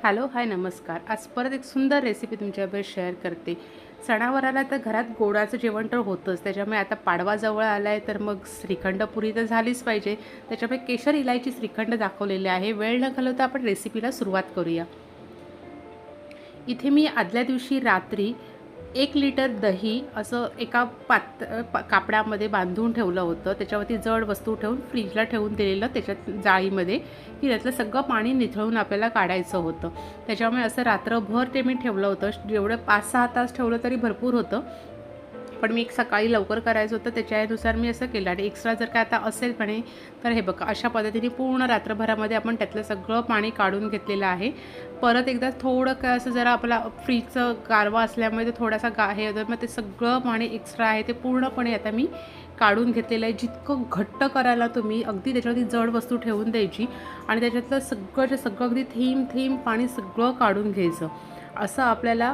Hello, हाय, नमस्कार. आज परत एक सुंदर रेसिपी तुमच्याबरोबर शेअर करते. सणावाराला तर घरात गोडाचं जेवण तर होतंच. त्याच्यामुळे आता पाडवा जवळ आला आहे, तर मग श्रीखंड पुरी तर झालीच पाहिजे. त्याच्यामुळे केशर इलायची श्रीखंड दाखवलेले आहे. वेळ न घालवता आपण रेसिपीला सुरुवात करूया. इथे मी आदल्या दिवशी रात्री 1 लिटर दही असं एका कापडामध्ये बांधून ठेवलं होतं. त्याच्यावरती जड वस्तू ठेवून फ्रीजला ठेवून दिलेलं त्याच्यात जाळीमध्ये, की त्यातलं सगळं पाणी निथळून आपल्याला काढायचं होतं. त्याच्यामुळे असं रात्रभर ते मी ठेवलं होतं. जेवढं 5-6 तास ठेवलं तरी भरपूर होतं. पण मी एक सकाळी लवकर करायचं होतं, त्याच्यानुसार मी असं केलं. आणि एक्स्ट्रा जर काय आता असेल पाणी, तर हे बघा अशा पद्धतीने पूर्ण रात्रभरामध्ये आपण त्यातलं सगळं पाणी काढून घेतलेलं आहे. परत एकदा थोडं काय असं जरा आपला फ्रीजचं गारवा असल्यामुळे ते थोडासा हे होतं, मग ते सगळं पाणी एक्स्ट्रा आहे ते पूर्णपणे आता मी काढून घेतलेलं आहे. जितकं घट्ट करायला तुम्ही अगदी त्याच्यावरती जड वस्तू ठेवून द्यायची आणि त्याच्यातलं सगळं अगदी थेंब पाणी सगळं काढून घ्यायचं. असं आपल्याला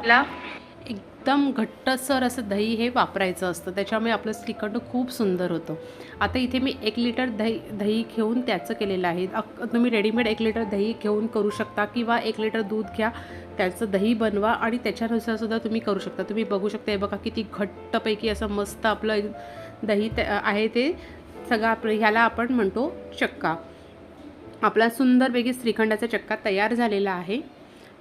एकदम घट्टसर असं दही हे वापरायचं असतं. त्याच्यामुळे आपलं श्रीखंड खूप सुंदर होतं. आता इथे मी 1 लिटर दही घेऊन त्याचं केलेलं आहे. तुम्ही रेडीमेड 1 लिटर दही घेऊन करू शकता किंवा 1 लिटर दूध घ्या, त्याचं दही बनवा आणि त्याच्यानुसार सुद्धा तुम्ही करू शकता. तुम्ही बघू शकता, हे बघा किती घट्टपैकी असं मस्त आपलं दही आहे. ते सगळं आपलं ह्याला आपण म्हणतो चक्का. आपला सुंदरपैकी श्रीखंडाचा चक्का तयार झालेला आहे.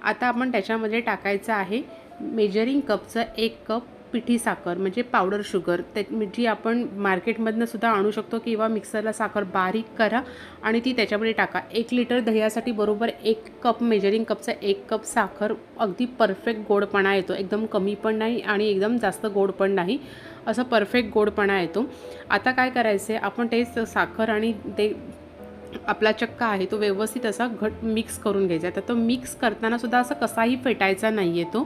आता आपण त्याच्यामध्ये टाकायचं आहे मेजरिंग कपचं 1 कप पिठी साखर, म्हणजे पावडर शुगर, जी आपण मार्केटमधनं सुद्धा आणू शकतो किंवा मिक्सरला साखर बारीक करा आणि ती त्याच्यामध्ये टाका. 1 लिटर दह्यासाठी बरोबर 1 कप मेजरिंग कपचा 1 कप साखर, अगदी परफेक्ट गोडपणा येतो. एकदम कमी पण नाही आणि एकदम जास्त गोड पण नाही, असं परफेक्ट गोडपणा येतो. आता काय करायचं आहे, आपण ते साखर आणि ते आपला चक्का आहे तो व्यवस्थित असा मिक्स करून घ्यायचा. तर तो मिक्स करताना सुद्धा असं कसाही फेटायचा नाही आहे. तो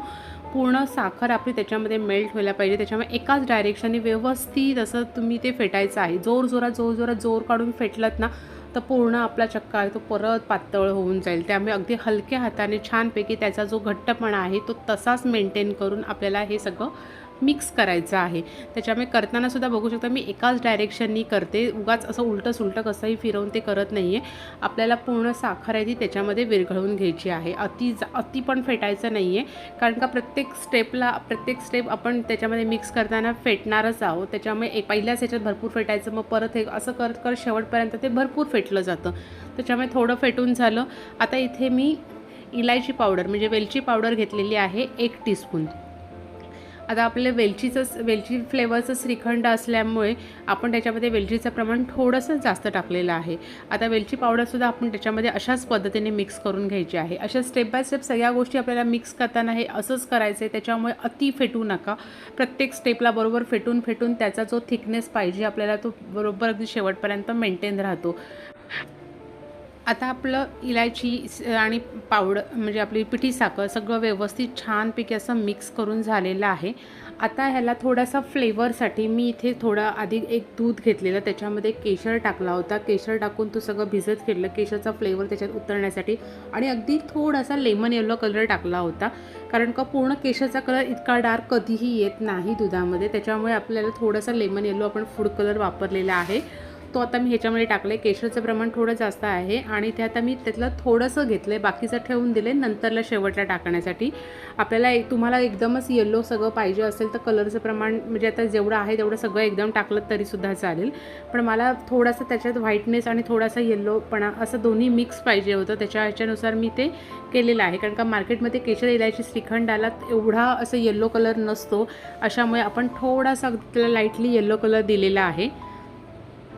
पूर्ण साखर आपली त्याच्यामध्ये मेल्ट व्हायला पाहिजे. त्याच्यामुळे एकाच डायरेक्शनने व्यवस्थित असं तुम्ही ते फेटायचं आहे. जोर काढून फेटलत ना, तर पूर्ण आपला चक्का आहे तो परत पातळ होऊन जाईल. त्यामुळे अगदी हलक्या हाताने छानपैकी त्याचा जो घट्टपणा आहे तो तसाच मेंटेन करून आपल्याला हे सगळं मिक्स करायचं आहे. त्याच्यामुळे करताना सुद्धा बघू शकता मी एकाच डायरेक्शननी करते. उगाच असं उलटं कसंही फिरवून ते करत नाही आहे. आपल्याला पूर्ण साखर आहे ती त्याच्यामध्ये विरघळून घ्यायची आहे. अति पण फेटायचं नाही आहे, कारण का प्रत्येक स्टेप आपण त्याच्यामध्ये मिक्स करताना फेटणारच आहोत. त्याच्यामुळे पहिल्याच ह्याच्यात भरपूर फेटायचं, मग परत हे असं करत शेवटपर्यंत ते भरपूर फेटलं जातं. त्याच्यामुळे थोडं फेटून झालं. आता इथे मी इलायची पावडर म्हणजे वेलची पावडर घेतलेली आहे 1 टीस्पून. आता आपले वेलची फ्लेवरचं श्रीखंड असल्यामुळे आपण त्याच्यामध्ये वेलचीचं प्रमाण थोडंसं जास्त टाकलेलं आहे. आता वेलची पावडरसुद्धा आपण त्याच्यामध्ये अशाच पद्धतीने मिक्स करून घ्यायची आहे. अशा स्टेप बाय स्टेप सगळ्या गोष्टी आपल्याला मिक्स करताना हे असंच करायचं आहे. त्याच्यामुळे अति फेटू नका. प्रत्येक स्टेपला बरोबर फेटून त्याचा जो थिकनेस पाहिजे आपल्याला तो बरोबर अगदी शेवटपर्यंत मेंटेन राहतो. आता आपलं इलायची आणि पावडर म्हणजे आपली पिठी साखर सगळं व्यवस्थित छानपैकी असं मिक्स करून झालेलं आहे. आता ह्याला थोडासा फ्लेवरसाठी मी इथे थोडा आधी एक दूध घेतलेलं, त्याच्यामध्ये केशर टाकला होता. केशर टाकून तो सगळं भिजत घेतलं, केशरचा फ्लेवर त्याच्यात उतरण्यासाठी. आणि अगदी थोडासा लेमन येलो कलर टाकला होता, कारण का पूर्ण केशरचा कलर इतका डार्क कधीही येत नाही दुधामध्ये. त्याच्यामुळे आपल्याला थोडासा लेमन येलो आपण फूड कलर वापरलेला आहे तो आता मी ह्याच्यामध्ये टाकलं आहे. केशरचं प्रमाण थोडं जास्त आहे आणि ते आता मी त्यातलं थोडंसं घेतलं आहे, बाकीचं ठेवून दिले नंतरला शेवटला टाकण्यासाठी. आपल्याला तुम्हाला एकदमच येलो सगळं पाहिजे असेल तर कलरचं प्रमाण म्हणजे आता जेवढं आहे तेवढं सगळं एकदम टाकलं तरीसुद्धा चालेल. पण मला थोडासा त्याच्यात व्हाईटनेस आणि थोडासा येल्लोपणा असं दोन्ही मिक्स पाहिजे होतं. ह्याच्यानुसार मी ते केलेलं आहे, कारण का मार्केटमध्ये केशर इलायची श्रीखंडाला एवढा असं येल्लो कलर नसतो. अशामुळे आपण थोडासा त्याला लाईटली येल्लो कलर दिलेला आहे.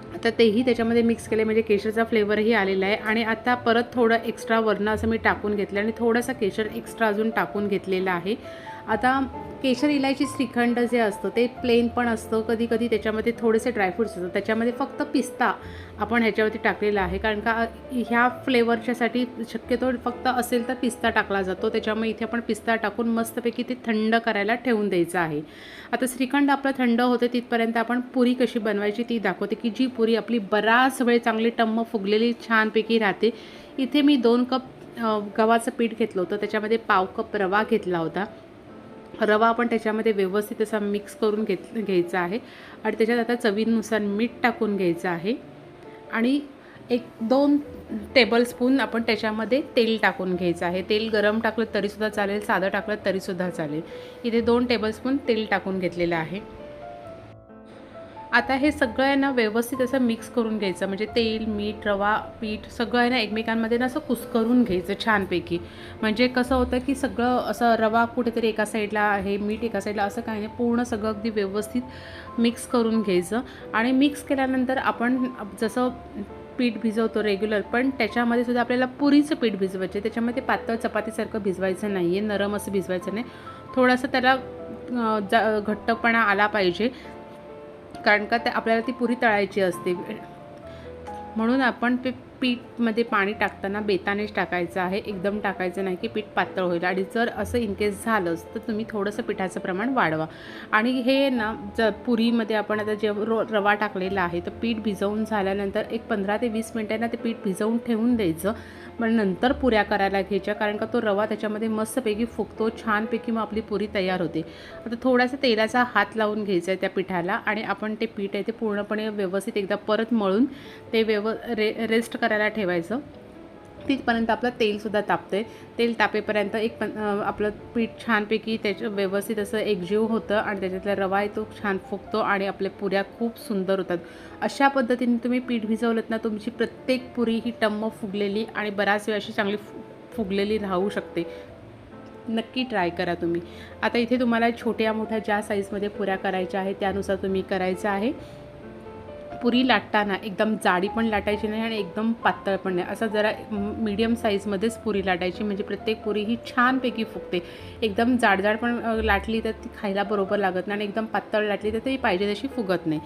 आता तेही त्याच्यामध्ये मिक्स केले म्हणजे केशरचा फ्लेवरही आलेला आहे. आणि आता परत थोडं एक्स्ट्रा वरनं असं मी टाकून घेतलं आणि थोडासा केशर एक्स्ट्रा अजून टाकून घेतलेला आहे. आता केशर इलायची श्रीखंड जे असतं ते प्लेन पण असतं, कधी त्याच्यामध्ये थोडेसे ड्रायफ्रूट्स असतात. त्याच्यामध्ये फक्त पिस्ता आपण ह्याच्यावरती टाकलेला आहे, कारण का ह्या फ्लेवरच्यासाठी शक्यतो फक्त असेल तर पिस्ता टाकला जातो. त्याच्यामुळे इथे आपण पिस्ता टाकून मस्तपैकी ते थंड करायला ठेवून द्यायचं आहे. आता श्रीखंड आपलं थंड होते तिथपर्यंत आपण पुरी कशी बनवायची ती दाखवते, की जी पुरी आपली बराच वेळ चांगली टम्म फुगलेली छानपैकी राहते. इथे मी 2 कप गव्हाचं पीठ घेतलं होतं, त्याच्यामध्ये पाव कप रवा घेतला होता. रवा आपण त्याच्यामध्ये व्यवस्थित असा मिक्स करून घ्यायचा आहे आणि त्याच्यात आता चवीनुसार मीठ टाकून घ्यायचं आहे. आणि 2 टेबलस्पून आपण त्याच्यामध्ये तेल टाकून घ्यायचं आहे. तेल गरम टाकलं तरीसुद्धा चालेल, साधं टाकलं तरीसुद्धा चालेल. इथे 2 टेबलस्पून तेल टाकून घेतलेलं आहे. आता हे सगळं आहे ना व्यवस्थित असं मिक्स करून घ्यायचं. म्हणजे तेल, मीठ, रवा, पीठ सगळं आहे ना एकमेकांमध्ये ना असं कुस्करून घ्यायचं छानपैकी. म्हणजे कसं होतं की सगळं असं रवा कुठेतरी एका साईडला आहे, मीठ एका साईडला, असं काही नाही. पूर्ण सगळं अगदी व्यवस्थित मिक्स करून घ्यायचं. आणि मिक्स केल्यानंतर आपण जसं पीठ भिजवतो रेग्युलर, पण त्याच्यामध्ये सुद्धा आपल्याला पुरीचं पीठ भिजवायचं. त्याच्यामध्ये पातळ चपातीसारखं भिजवायचं नाही आहे, नरम असं भिजवायचं नाही. थोडंसं त्याला घट्टपणा आला पाहिजे, कारण का ते आपल्याला ती पुरी तळायची असते. म्हणून आपण ते पीठमध्ये पाणी टाकताना बेतानेच टाकायचं आहे, एकदम टाकायचं नाही की पीठ पातळ होईल. आणि जर असं इनकेस झालंच तर तुम्ही थोडंसं पिठाचं प्रमाण वाढवा. आणि हे ना पुरीमध्ये आपण आता जे रवा टाकलेला आहे तर पीठ भिजवून झाल्यानंतर एक 15 ते 20 मिनिटांना ते पीठ भिजवून ठेवून द्यायचं. पण नंतर पुऱ्या करायला घ्यायच्या, कारण का तो रवा त्याच्यामध्ये मस्तपैकी फुगतो छानपैकी, मग आपली पुरी तयार होते. आता थोडासा तेलाचा हात लावून घ्यायचा आहे त्या पिठाला आणि आपण ते पीठ आहे ते पूर्णपणे व्यवस्थित एकदा परत मळून ते रेस्ट करायला ठेवायचं. तिथपर्यंत आपलं तेलसुद्धा तापतं. तेल तापेपर्यंत आपलं पीठ छानपैकी त्याचं व्यवस्थित असं एकजीव होतं आणि त्याच्यातला रवा आहे तो छान फुगतो आणि आपल्या पुऱ्या खूप सुंदर होतात. अशा पद्धतीने तुम्ही पीठ भिजवलं ना, तुमची प्रत्येक पुरी ही टम्म फुगलेली आणि बराच वेळ अशी चांगली फुगलेली राहू शकते. नक्की ट्राय करा तुम्ही. आता इथे तुम्हाला छोट्या मोठ्या ज्या साईजमध्ये पुऱ्या करायच्या आहेत त्यानुसार तुम्ही करायचं आहे. पुरी लाटताना एकदम जाडी पण लाटायची नाही आणि एकदम पातळ पण नाही, असं जरा मीडियम साईजमध्येच पुरी लाटायची, म्हणजे प्रत्येक पुरी ही छानपैकी फुगते. एकदम जाडजाड पण लाटली तर ती खायला बरोबर लागत नाही आणि एकदम पातळ लाटली तर ती पाहिजे तशी फुगत नाही.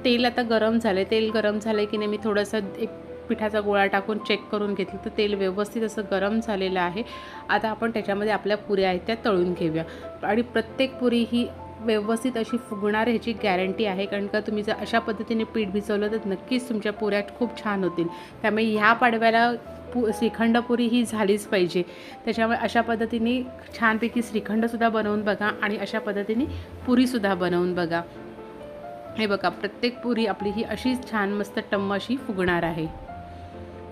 तेल आता गरम झालं, तेल गरम झालं की नाही मी थोडंसं एक पिठाचा गोळा टाकून चेक करून घेतलं तर तेल व्यवस्थित असं गरम झालेलं आहे. आता आपण त्याच्यामध्ये आपल्या पुऱ्या आहेत त्या तळून घेऊया. आणि प्रत्येक पुरी ही व्यवस्थित अशी फुगणार ह्याची गॅरंटी आहे, कारण का तुम्ही जर अशा पद्धतीने पीठ भिजवलं तर नक्कीच तुमच्या पुऱ्या खूप छान होतील. त्यामुळे ह्या पाडव्याला श्रीखंड पुरी ही झालीच पाहिजे. त्याच्यामुळे अशा पद्धतीने छानपैकी श्रीखंडसुद्धा बनवून बघा आणि अशा पद्धतीने पुरीसुद्धा बनवून बघा. हे बघा, प्रत्येक पुरी आपली ही अशीच छान मस्त टम्म अशी फुगणार आहे.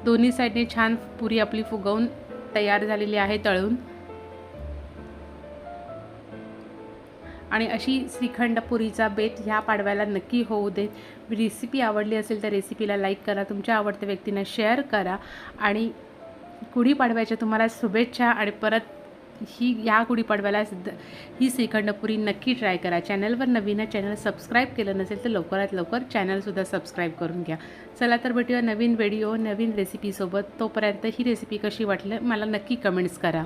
दोन्ही साईडने छान पुरी आपली फुगवून तयार झालेली आहे तळून. आणि अशी श्रीखंड पुरीचा बेत ह्या पाडव्याला नक्की होऊ दे. रेसिपी आवडली असेल तर रेसिपीला लाईक करा, तुमच्या आवडत्या व्यक्तींना शेअर करा आणि गुढीपाडव्याच्या तुम्हाला शुभेच्छा. आणि परत ह्या गुढीपाडव्याला ही श्रीखंडपुरी नक्की ट्राय करा. चॅनलवर नवीन चॅनल सबस्क्राईब केलं नसेल तर लवकरात लवकर चॅनलसुद्धा सबस्क्राईब करून घ्या. चला तर भेटूया नवीन व्हिडिओ नवीन रेसिपीसोबत. तोपर्यंत ही रेसिपी कशी वाटली मला नक्की कमेंट्स करा.